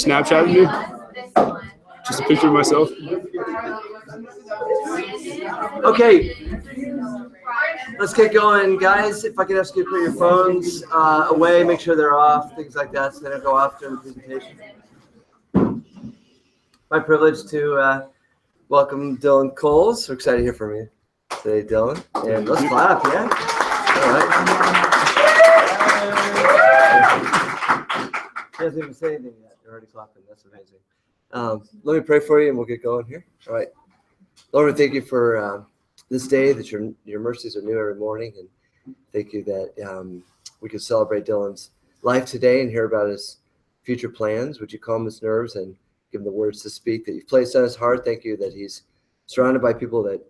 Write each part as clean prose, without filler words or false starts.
Snapchatted me. Just a picture of myself. Okay, let's get going, guys. If I could ask you to put your phones away, make sure they're off, things like that, so they don't go off during the presentation. My privilege to welcome Dylan.Coles. We're excited to hear from you today, Dylan. And let's clap, yeah? All right. He hasn't even said anything yet. They're already clapping. That's amazing. Let me pray for you, and we'll get going here. All right. Lord, we thank you for this day, that your mercies are new every morning. And thank you that we could celebrate Dylan's life today and hear about his future plans. Would you calm his nerves and give him the words to speak that you've placed on his heart? Thank you that he's surrounded by people that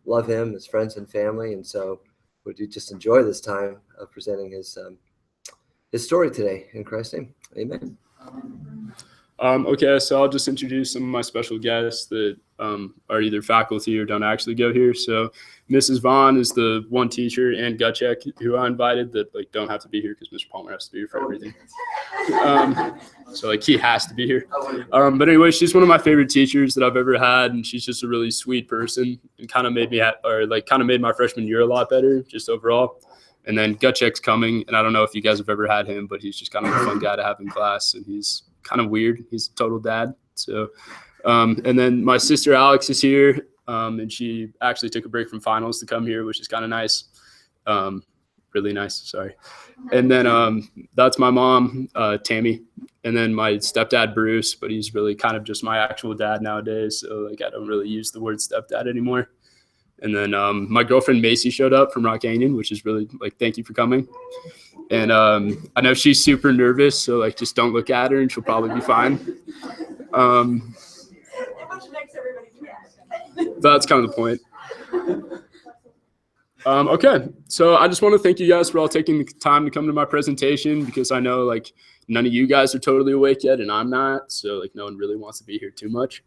love him, his friends and family. And so would you just enjoy this time of presenting his story today? In Christ's name, amen. Okay, so I'll just introduce some of my special guests that are either faculty or don't actually go here. So Mrs. Vaughn is the one teacher, and Gutcheck, who I invited, that don't have to be here because Mr. Palmer has to be here for everything. So he has to be here. But anyway, she's one of my favorite teachers that I've ever had, and she's just a really sweet person, and kind of made made my freshman year a lot better just overall. And then Gutcheck's coming, and I don't know if you guys have ever had him, but he's just kind of a fun guy to have in class, and he's kind of weird. He's a total dad. So, and then my sister Alex is here, and she actually took a break from finals to come here, which is kind of nice. Really nice, sorry. And then that's my mom, Tammy, and then my stepdad, Bruce, but he's really kind of just my actual dad nowadays. So I don't really use the word stepdad anymore. And then my girlfriend Macy showed up from Rock Canyon, which is really thank you for coming. And I know she's super nervous, so just don't look at her and she'll probably be fine. That's kind of the point. Okay, so I just want to thank you guys for all taking the time to come to my presentation, because I know none of you guys are totally awake yet, and I'm not, so no one really wants to be here too much.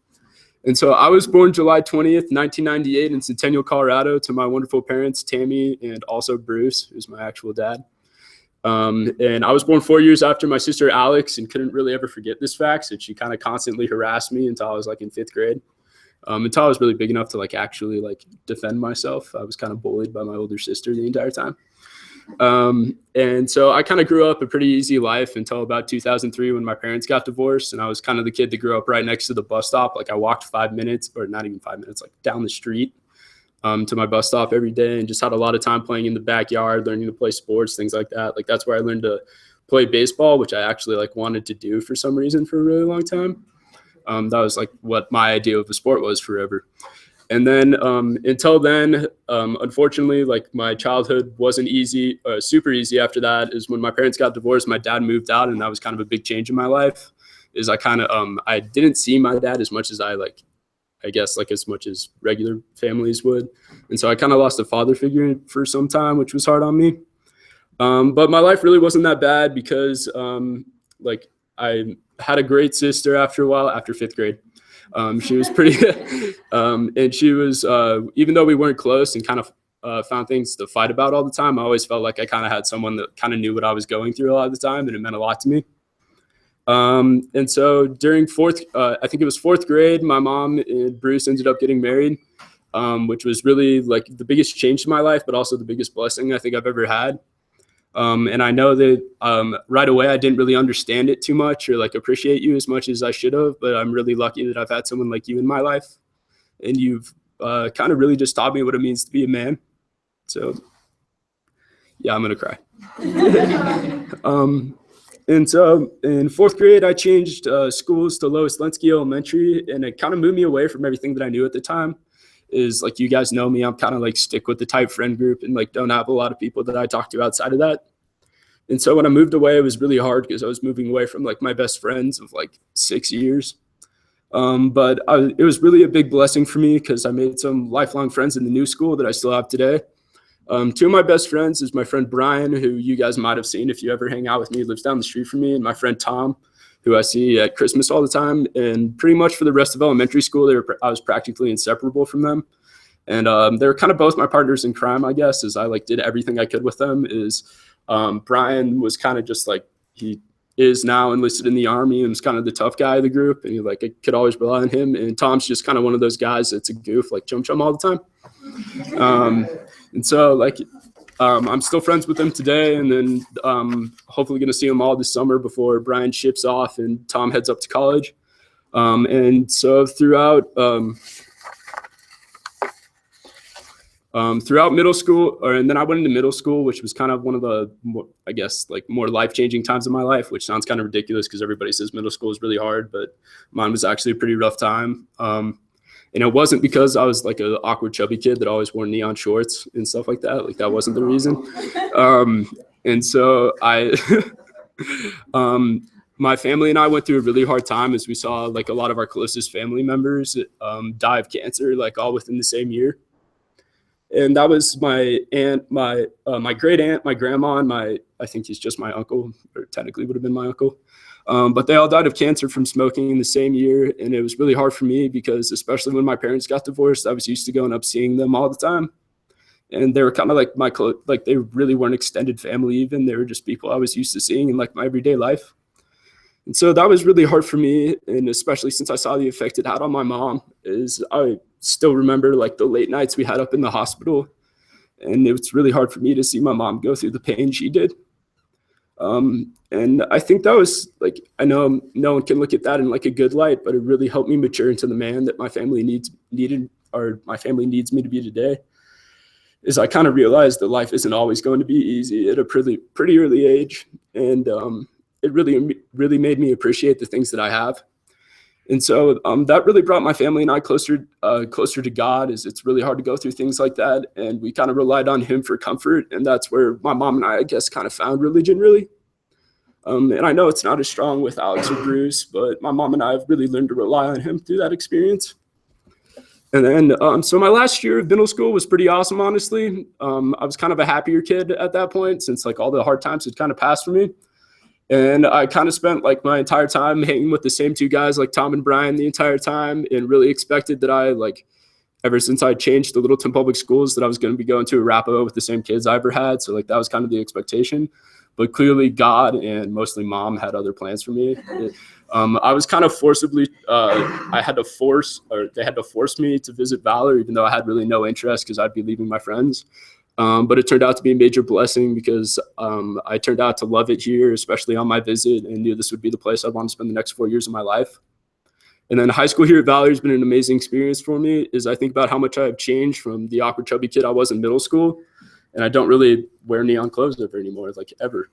And so I was born July 20th, 1998 in Centennial, Colorado, to my wonderful parents, Tammy and also Bruce, who's my actual dad. And I was born 4 years after my sister Alex, and couldn't really ever forget this fact, so she kind of constantly harassed me until I was in 5th grade. Until I was really big enough to actually defend myself. I was kind of bullied by my older sister the entire time. And so I kind of grew up a pretty easy life until about 2003 when my parents got divorced, and I was kind of the kid that grew up right next to the bus stop. I walked 5 minutes, or not even 5 minutes, down the street to my bus stop every day, and just had a lot of time playing in the backyard, learning to play sports, things like that. That's where I learned to play baseball, which I actually wanted to do for some reason for a really long time. That was what my idea of a sport was forever. And then until then, unfortunately, my childhood wasn't easy, super easy. After that is when my parents got divorced, my dad moved out, and that was kind of a big change in my life. Is I didn't see my dad as much as as much as regular families would. And so I kind of lost a father figure for some time, which was hard on me. But my life really wasn't that bad, because I had a great sister after a while, after 5th grade. She was pretty good. And she was, even though we weren't close and kind of found things to fight about all the time, I always felt like I kind of had someone that kind of knew what I was going through a lot of the time, and it meant a lot to me. And so during I think it was 4th grade, my mom and Bruce ended up getting married, which was really the biggest change in my life, but also the biggest blessing I think I've ever had. And I know that right away I didn't really understand it too much or appreciate you as much as I should have, but I'm really lucky that I've had someone like you in my life, and you've kind of really just taught me what it means to be a man. So yeah, I'm gonna cry. And so in 4th grade, I changed schools to Lois Lenski Elementary, and it kind of moved me away from everything that I knew at the time. Is you guys know me, I'm kind of stick with the type friend group, and don't have a lot of people that I talk to outside of that. And so when I moved away, it was really hard because I was moving away from my best friends of 6 years. But it was really a big blessing for me because I made some lifelong friends in the new school that I still have today. 2 of my best friends is my friend Brian, who you guys might have seen if you ever hang out with me. He lives down the street from me, and my friend Tom, who I see at Christmas all the time. And pretty much for the rest of elementary school, I was practically inseparable from them. And they were kind of both my partners in crime, I guess, as I did everything I could with them. Brian was kind of just he is now enlisted in the Army and is kind of the tough guy of the group, and like I could always rely on him. And Tom's just kind of one of those guys that's a goof, like chum all the time. And so like I'm still friends with him today, and then hopefully going to see him all this summer before Brian ships off and Tom heads up to college. And so throughout middle school, and then I went into middle school, which was kind of one of the more, I guess, like more life-changing times of my life, which sounds kind of ridiculous because everybody says middle school is really hard, but mine was actually a pretty rough time. And it wasn't because I was like an awkward chubby kid that always wore neon shorts and stuff like that. Like that wasn't the reason. And so my family and I went through a really hard time as we saw like a lot of our closest family members die of cancer, like all within the same year. And that was my aunt, my great aunt, my grandma, and I think he's just my uncle, or technically would have been my uncle. But they all died of cancer from smoking in the same year. And it was really hard for me because especially when my parents got divorced, I was used to going up seeing them all the time. And they were kind of like like they really weren't extended family even. They were just people I was used to seeing in like my everyday life. And so that was really hard for me. And especially since I saw the effect it had on my mom, is I still remember like the late nights we had up in the hospital. And it was really hard for me to see my mom go through the pain she did. And I think that was like, I know no one can look at that in like a good light, but it really helped me mature into the man that my family needed, or my family needs me to be today. Is I kind of realized that life isn't always going to be easy at a pretty early age. And it really made me appreciate the things that I have. And so that really brought my family and I closer to God. Is it's really hard to go through things like that. And we kind of relied on him for comfort. And that's where my mom and I guess, kind of found religion really. And I know it's not as strong with Alex or Bruce, but my mom and I have really learned to rely on him through that experience. And then, so my last year of middle school was pretty awesome, honestly. I was kind of a happier kid at that point since like all the hard times had kind of passed for me. And I kind of spent like my entire time hanging with the same two guys, like Tom and Brian, the entire time, and really expected that I like, ever since I changed to Littleton Public Schools, that I was going to be going to Arapahoe with the same kids I ever had. So like that was kind of the expectation. But clearly God and mostly mom had other plans for me. I was kind of forcibly, they had to force me to visit Valor, even though I had really no interest because I'd be leaving my friends. But it turned out to be a major blessing because I turned out to love it here, especially on my visit, and knew this would be the place I'd want to spend the next 4 years of my life. And then high school here at Valor has been an amazing experience for me. Is I think about how much I have changed from the awkward chubby kid I was in middle school. And I don't really wear neon clothes ever anymore, like ever.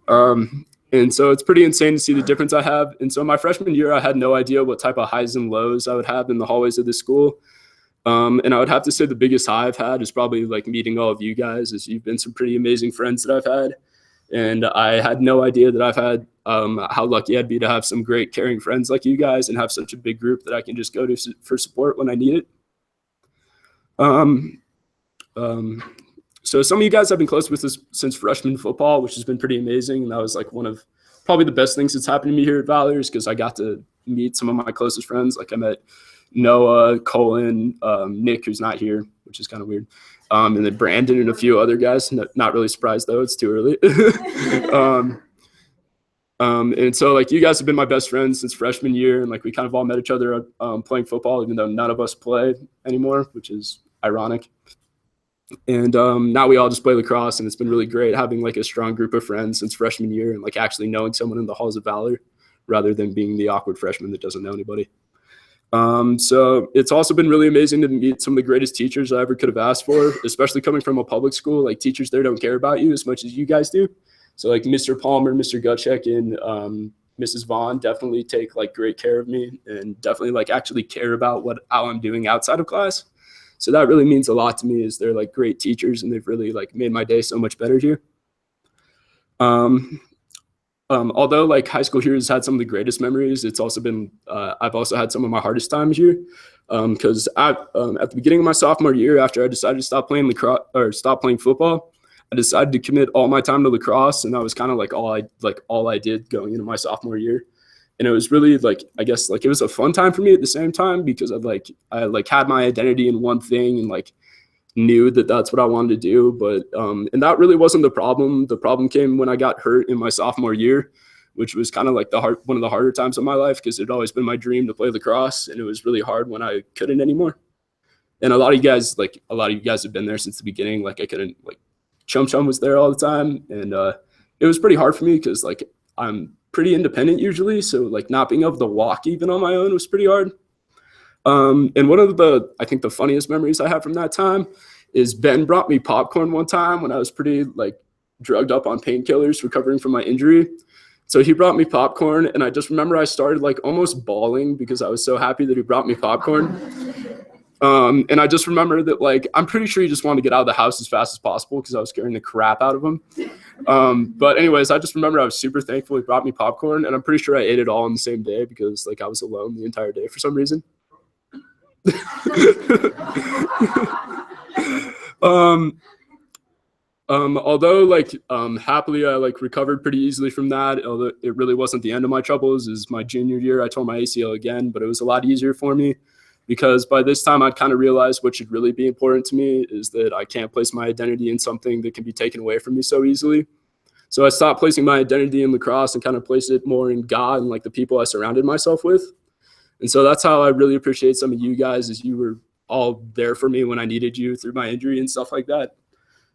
And so it's pretty insane to see the difference I have. And so my freshman year, I had no idea what type of highs and lows I would have in the hallways of the school. And I would have to say the biggest high I've had is probably like meeting all of you guys, as you've been some pretty amazing friends that I've had. And I had no idea that I've had how lucky I'd be to have some great caring friends like you guys and have such a big group that I can just go to for support when I need it. So some of you guys I've been close with since freshman football, which has been pretty amazing. And that was like one of probably the best things that's happened to me here at Valor, is because I got to meet some of my closest friends. Like I met Noah, Colin, Nick, who's not here, which is kind of weird. And then Brandon and a few other guys. Not really surprised though, it's too early. And so like you guys have been my best friends since freshman year. And like we kind of all met each other playing football, even though none of us play anymore, which is ironic. And now we all just play lacrosse, and it's been really great having like a strong group of friends since freshman year and like actually knowing someone in the halls of Valor rather than being the awkward freshman that doesn't know anybody. So it's also been really amazing to meet some of the greatest teachers I ever could have asked for, especially coming from a public school. Like teachers there don't care about you as much as you guys do. So like Mr. Palmer, Mr. Gutschek, and Mrs. Vaughn definitely take like great care of me and definitely like actually care about how I'm doing outside of class. So that really means a lot to me, is they're like great teachers and they've really like made my day so much better here. Although like high school here has had some of the greatest memories, it's also been, I've also had some of my hardest times here. Because at the beginning of my sophomore year, after I decided to stop playing lacrosse or stop playing football, I decided to commit all my time to lacrosse. And that was kind of like all I did going into my sophomore year. And it was really like, I guess like it was a fun time for me at the same time, because I had my identity in one thing and like knew that that's what I wanted to do. But and that really wasn't the problem. The problem came when I got hurt in my sophomore year, which was kind of like one of the harder times of my life because it had always been my dream to play lacrosse, and it was really hard when I couldn't anymore. And a lot of you guys have been there since the beginning. Like I couldn't, like Chum was there all the time, and it was pretty hard for me because like I'm pretty independent usually, so like not being able to walk even on my own was pretty hard. And one of I think the funniest memories I have from that time is Ben brought me popcorn one time when I was pretty like drugged up on painkillers recovering from my injury. So he brought me popcorn, and I just remember I started like almost bawling because I was so happy that he brought me popcorn. And I just remember that like I'm pretty sure he just wanted to get out of the house as fast as possible because I was scaring the crap out of him. But anyways, I just remember I was super thankful he brought me popcorn, and I'm pretty sure I ate it all on the same day because like I was alone the entire day for some reason. Although like happily I like recovered pretty easily from that, although it really wasn't the end of my troubles. Is my junior year I tore my ACL again, but it was a lot easier for me because by this time I'd kind of realized what should really be important to me is that I can't place my identity in something that can be taken away from me so easily. So I stopped placing my identity in lacrosse and kind of placed it more in God and like the people I surrounded myself with. And so that's how I really appreciate some of you guys, is you were all there for me when I needed you through my injury and stuff like that.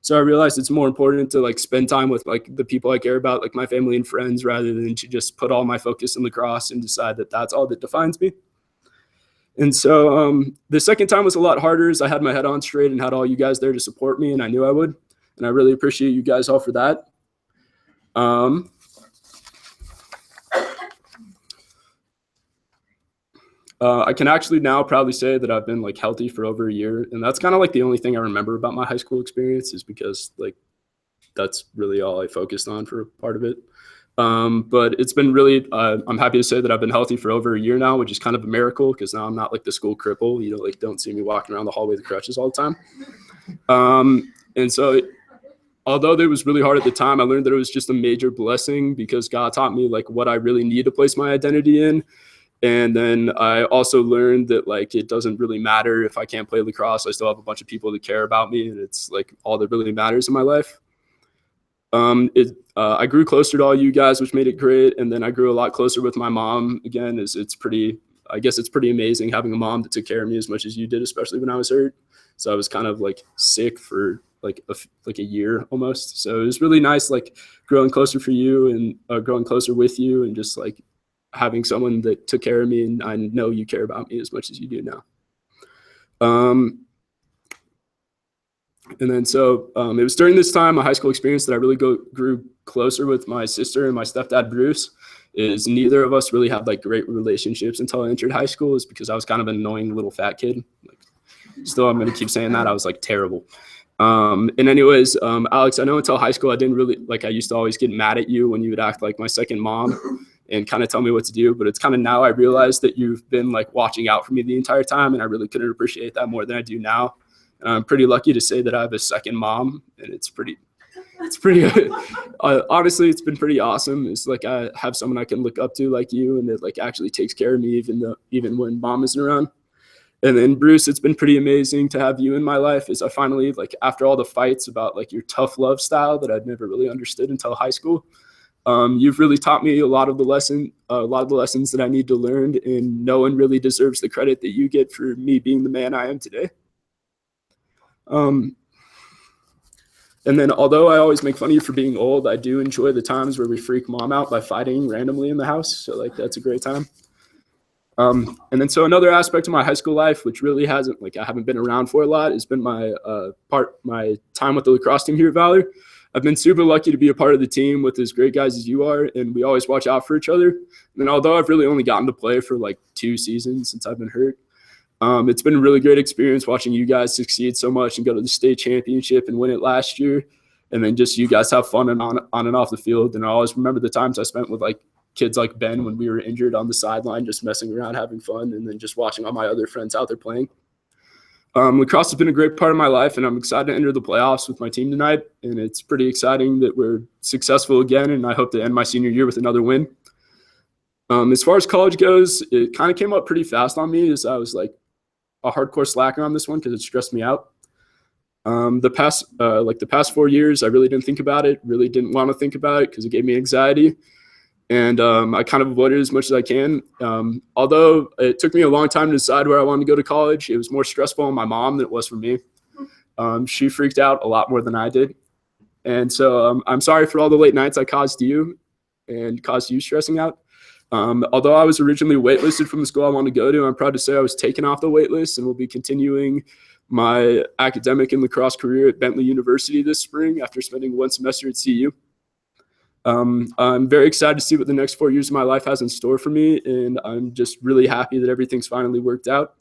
So I realized it's more important to like spend time with like the people I care about, like my family and friends, rather than to just put all my focus in lacrosse and decide that that's all that defines me. And so the second time was a lot harder as I had my head on straight and had all you guys there to support me, and I knew I would. And I really appreciate you guys all for that. I can actually now proudly say that I've been like healthy for over a year, and that's kind of like the only thing I remember about my high school experience, is because like that's really all I focused on for part of it. But it's been really, I'm happy to say that I've been healthy for over a year now, which is kind of a miracle because now I'm not like the school cripple, you know, like don't see me walking around the hallway with crutches all the time. And so although it was really hard at the time, I learned that it was just a major blessing because God taught me like what I really need to place my identity in. And then I also learned that like it doesn't really matter if I can't play lacrosse. I still have a bunch of people that care about me, and it's like all that really matters in my life. I grew closer to all you guys, which made it great. And then I grew a lot closer with my mom. Again, I guess it's pretty amazing having a mom that took care of me as much as you did, especially when I was hurt. So I was kind of like sick for like a year almost. So it was really nice, like growing closer for you and growing closer with you, and just like having someone that took care of me, and I know you care about me as much as you do now. And then so it was during this time, my high school experience, that I really grew closer with my sister and my stepdad, Bruce. Is neither of us really had like great relationships until I entered high school, is because I was kind of an annoying little fat kid. Like, still, I'm going to keep saying that. I was like terrible. And anyways, Alex, I know until high school, I didn't really like, I used to always get mad at you when you would act like my second mom and kind of tell me what to do. But it's kind of now I realize that you've been like watching out for me the entire time. And I really couldn't appreciate that more than I do now. And I'm pretty lucky to say that I have a second mom, and it's pretty honestly, it's been pretty awesome. It's like I have someone I can look up to like you, and that like actually takes care of me even when mom isn't around. And then Bruce, it's been pretty amazing to have you in my life, as I finally, like after all the fights about like your tough love style that I'd never really understood until high school, you've really taught me a lot of the lessons that I need to learn, and no one really deserves the credit that you get for me being the man I am today. And then although I always make fun of you for being old, I do enjoy the times where we freak mom out by fighting randomly in the house. So like, that's a great time. And then so another aspect of my high school life, which really I haven't been around for a lot, has been my time with the lacrosse team here at Valor. I've been super lucky to be a part of the team with as great guys as you are, and we always watch out for each other. And then although I've really only gotten to play for like 2 seasons since I've been hurt, it's been a really great experience watching you guys succeed so much and go to the state championship and win it last year. And then just you guys have fun and on and off the field. And I always remember the times I spent with like kids like Ben when we were injured on the sideline, just messing around, having fun, and then just watching all my other friends out there playing. Lacrosse has been a great part of my life, and I'm excited to enter the playoffs with my team tonight. And it's pretty exciting that we're successful again, and I hope to end my senior year with another win. As far as college goes, it kind of came up pretty fast on me, as I was like a hardcore slacker on this one because it stressed me out. The past 4 years, I really didn't think about it, really didn't want to think about it because it gave me anxiety. and I kind of avoid it as much as I can. Although it took me a long time to decide where I wanted to go to college, it was more stressful on my mom than it was for me. She freaked out a lot more than I did. And so I'm sorry for all the late nights I caused you and caused you stressing out. Although I was originally waitlisted from the school I wanted to go to, I'm proud to say I was taken off the waitlist and will be continuing my academic and lacrosse career at Bentley University this spring after spending one semester at CU. I'm very excited to see what the next 4 years of my life has in store for me, and I'm just really happy that everything's finally worked out.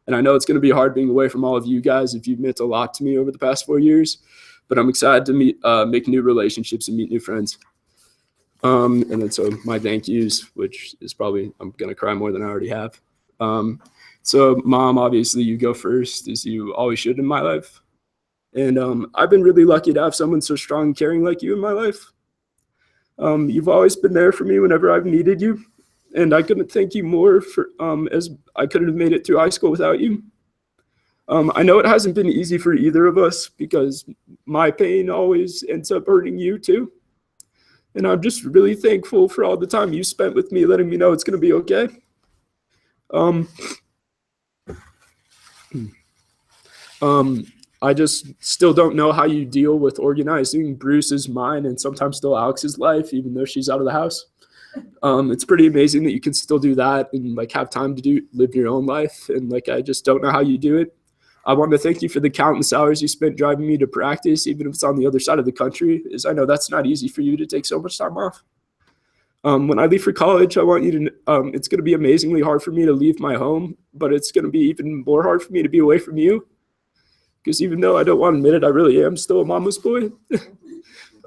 And I know it's going to be hard being away from all of you guys if you've meant a lot to me over the past 4 years, but I'm excited to make new relationships and meet new friends. And then so my thank yous, which is probably, I'm going to cry more than I already have. So Mom, obviously you go first, as you always should in my life. And I've been really lucky to have someone so strong and caring like you in my life. You've always been there for me whenever I've needed you. And I couldn't thank you more for, as I couldn't have made it through high school without you. I know it hasn't been easy for either of us because my pain always ends up hurting you too. And I'm just really thankful for all the time you spent with me, letting me know it's going to be okay. I just still don't know how you deal with organizing Bruce's, mine, and sometimes still Alex's life, even though she's out of the house. It's pretty amazing that you can still do that and like have time to live your own life. And like, I just don't know how you do it. I want to thank you for the countless hours you spent driving me to practice, even if it's on the other side of the country, as I know that's not easy for you to take so much time off. When I leave for college, I want you to, it's going to be amazingly hard for me to leave my home, but it's going to be even more hard for me to be away from you. Because even though I don't want to admit it, I really am still a mama's boy.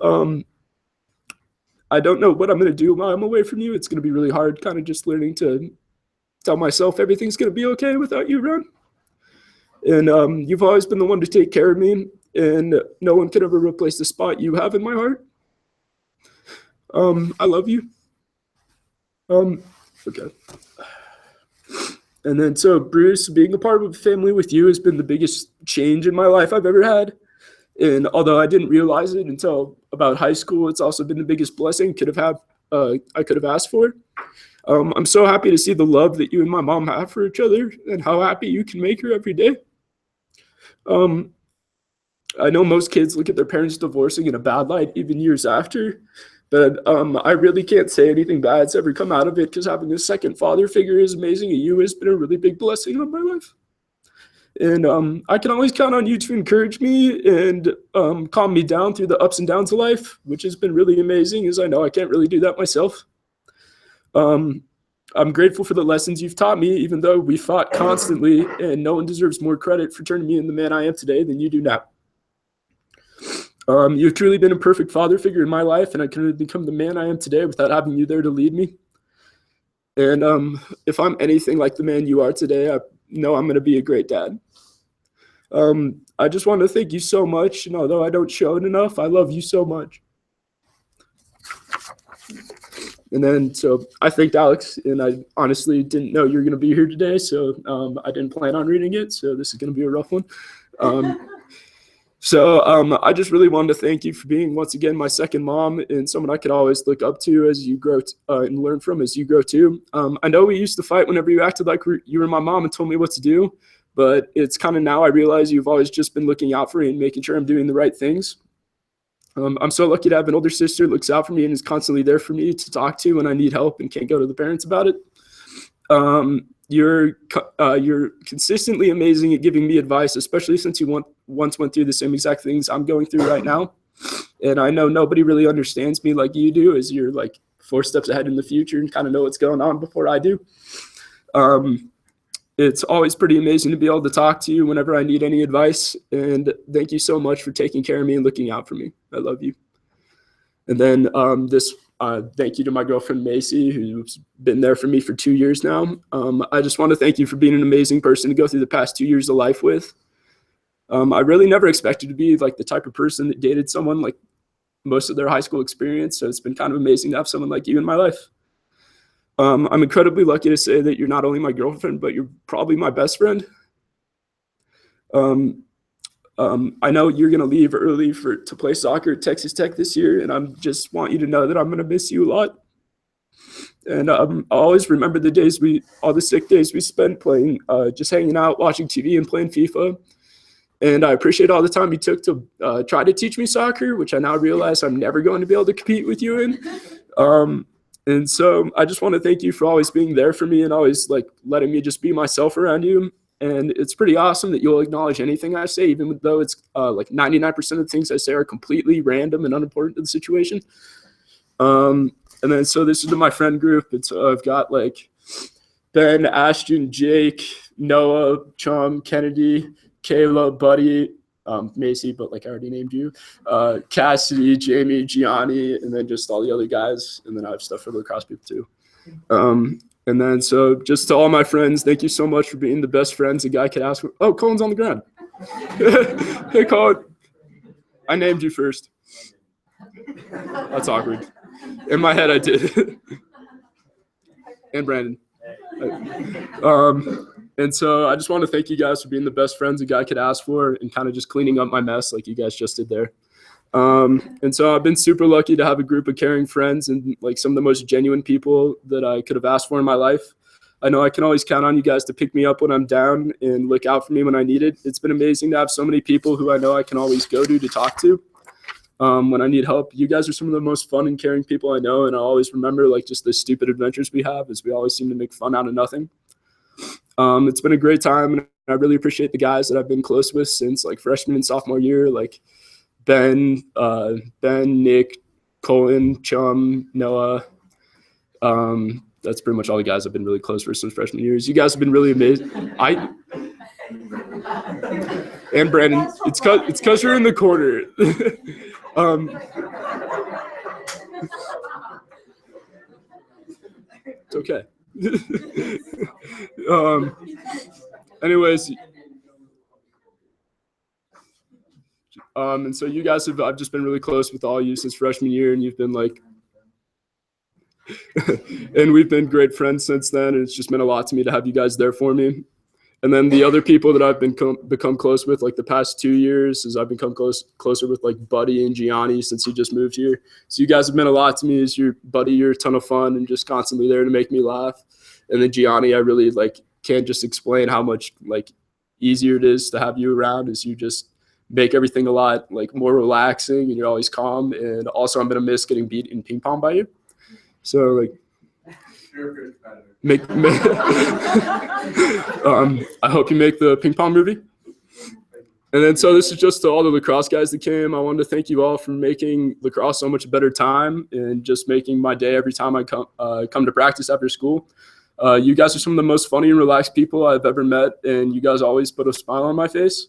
I don't know what I'm going to do while I'm away from you. It's going to be really hard kind of just learning to tell myself everything's going to be okay without you around. And you've always been the one to take care of me, and no one could ever replace the spot you have in my heart. I love you. Okay. And then so Bruce, being a part of a family with you has been the biggest change in my life I've ever had. And although I didn't realize it until about high school, it's also been the biggest blessing I could have asked for. I'm so happy to see the love that you and my mom have for each other and how happy you can make her every day. I know most kids look at their parents divorcing in a bad light even years after, but I really can't say anything bad's ever come out of it because having a second father figure is amazing, and you has been a really big blessing on my life. And I can always count on you to encourage me and calm me down through the ups and downs of life, which has been really amazing, as I know I can't really do that myself. I'm grateful for the lessons you've taught me, even though we fought constantly, and no one deserves more credit for turning me into the man I am today than you do now. You've truly been a perfect father figure in my life, and I couldn't have become the man I am today without having you there to lead me. And if I'm anything like the man you are today, I know I'm going to be a great dad. I just want to thank you so much, and although I don't show it enough, I love you so much. And then, so I thanked Alex, and I honestly didn't know you were going to be here today, so I didn't plan on reading it, so this is going to be a rough one. I just really wanted to thank you for being, once again, my second mom and someone I could always look up to as you grow and learn from as you grow too. I know we used to fight whenever you acted like you were my mom and told me what to do, but it's kind of now I realize you've always just been looking out for me and making sure I'm doing the right things. I'm so lucky to have an older sister who looks out for me and is constantly there for me to talk to when I need help and can't go to the parents about it. You're consistently amazing at giving me advice, especially since you once went through the same exact things I'm going through right now. And I know nobody really understands me like you do, as you're like 4 steps ahead in the future and kind of know what's going on before I do. It's always pretty amazing to be able to talk to you whenever I need any advice. And thank you so much for taking care of me and looking out for me. I love you. And then thank you to my girlfriend, Macy, who's been there for me for 2 years now. I just want to thank you for being an amazing person to go through the past 2 years of life with. I really never expected to be like the type of person that dated someone like most of their high school experience. So it's been kind of amazing to have someone like you in my life. I'm incredibly lucky to say that you're not only my girlfriend, but you're probably my best friend. I know you're going to leave early to play soccer at Texas Tech this year, and I just want you to know that I'm going to miss you a lot. And I always remember all the sick days we spent playing, just hanging out, watching TV, and playing FIFA. And I appreciate all the time you took to try to teach me soccer, which I now realize I'm never going to be able to compete with you in. And so I just want to thank you for always being there for me and always like letting me just be myself around you. And it's pretty awesome that you'll acknowledge anything I say, even though it's like 99% of the things I say are completely random and unimportant to the situation. And then so this is to my friend group. I've got like Ben, Ashton, Jake, Noah, Chum, Kennedy, Kayla, Buddy, Macy, but like I already named you, Cassidy, Jamie, Gianni, and then just all the other guys. And then I have stuff for the lacrosse people too. And then so just to all my friends, thank you so much for being the best friends a guy could ask for. Oh, Colin's on the ground. Hey, Colin. I named you first. That's awkward. In my head, I did. And Brandon. And so I just want to thank you guys for being the best friends a guy could ask for and kind of just cleaning up my mess like you guys just did there. And so I've been super lucky to have a group of caring friends and like some of the most genuine people that I could have asked for in my life. I know I can always count on you guys to pick me up when I'm down and look out for me when I need it. It's been amazing to have so many people who I know I can always go to talk to when I need help. You guys are some of the most fun and caring people I know, and I always remember like just the stupid adventures we have as we always seem to make fun out of nothing. It's been a great time, and I really appreciate the guys that I've been close with since like freshman and sophomore year, like Ben, Nick, Colin, Chum, Noah. That's pretty much all the guys I've been really close with since freshman years. You guys have been really amazing. And Brandon, it's cause you're in the corner. It's okay. Anyways. And so you guys I've just been really close with all you since freshman year, and you've been like, and we've been great friends since then. And it's just meant a lot to me to have you guys there for me. And then the other people that I've become close with like the past 2 years is I've become closer with like Buddy and Gianni since he just moved here. So you guys have meant a lot to me. As your Buddy, you're a ton of fun and just constantly there to make me laugh. And then Gianni, I really like can't just explain how much like easier it is to have you around as you just make everything a lot like more relaxing and you're always calm. And also I'm gonna miss getting beat in ping pong by you. So like I hope you make the ping pong movie. And then so this is just to all the lacrosse guys that came. I wanted to thank you all for making lacrosse so much a better time and just making my day every time I come to practice after school. You guys are some of the most funny and relaxed people I've ever met, and you guys always put a smile on my face.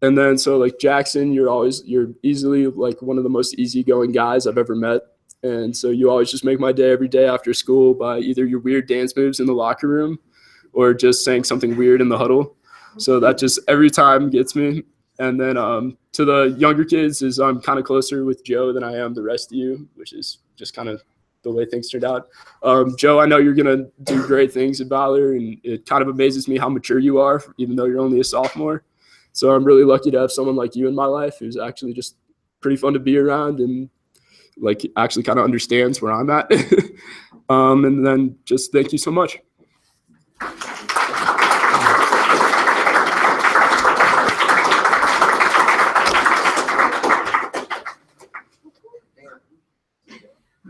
And then so like Jackson, you're easily like one of the most easygoing guys I've ever met. And so you always just make my day every day after school by either your weird dance moves in the locker room or just saying something weird in the huddle. So that just every time gets me. And then to the younger kids is I'm kind of closer with Joe than I am the rest of you, which is just kind of the way things turned out. Joe, I know you're going to do great things at Valor, and it kind of amazes me how mature you are, even though you're only a sophomore. So I'm really lucky to have someone like you in my life who's actually just pretty fun to be around and like actually kind of understands where I'm at. And then just thank you so much.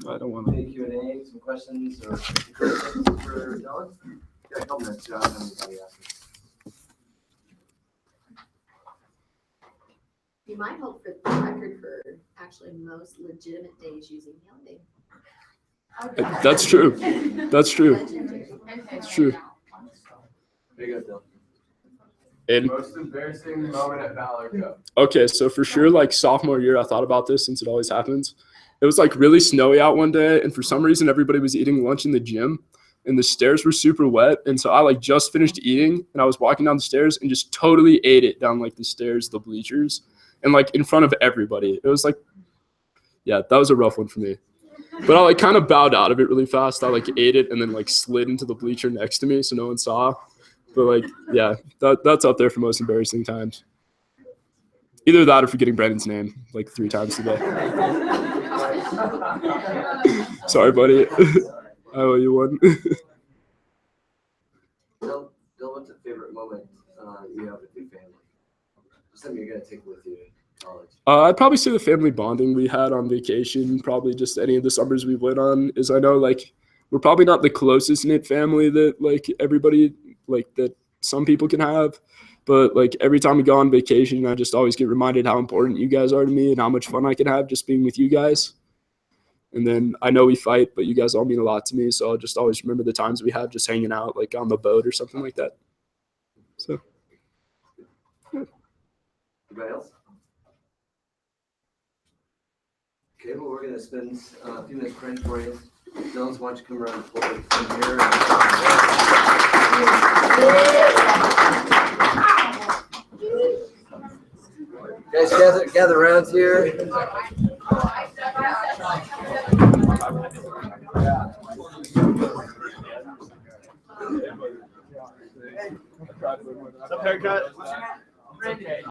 I don't want to. Any Q&A, some questions or questions for Dylan? Yeah, a couple minutes. Yeah, I don't have anybody asking. You might hold for the record for actually most legitimate days using healing. That's true. That's true. It's true. There you go, Dylan. And Most embarrassing moment at Valor Cup. okay, so for sure, like sophomore year, I thought about this since it always happens. It was like really snowy out one day, and for some reason, everybody was eating lunch in the gym, and the stairs were super wet. And so I like just finished eating, and I was walking down the stairs and just totally ate it down like the stairs, the bleachers, and like in front of everybody. It was like, yeah, that was a rough one for me. But I like kind of bowed out of it really fast. I like ate it and then like slid into the bleacher next to me so no one saw. But like, yeah, that's up there for most embarrassing times. Either that or forgetting Brandon's name like 3 times today. Sorry, buddy. I owe you one. Dylan, what's a favorite moment you have with your family? Something you're gonna take with you to college. I'd probably say the family bonding we had on vacation, probably just any of the summers we went on, is I know like we're probably not the closest knit family that like everybody like that some people can have, but like every time we go on vacation, I just always get reminded how important you guys are to me and how much fun I can have just being with you guys. And then I know we fight, but you guys all mean a lot to me, so I'll just always remember the times we have just hanging out like on the boat or something like that. So. Anybody else? Okay, well, we're going to spend a few minutes praying for you. Dylan, why don't you come around forward from here? Guys, gather around here. Haircut.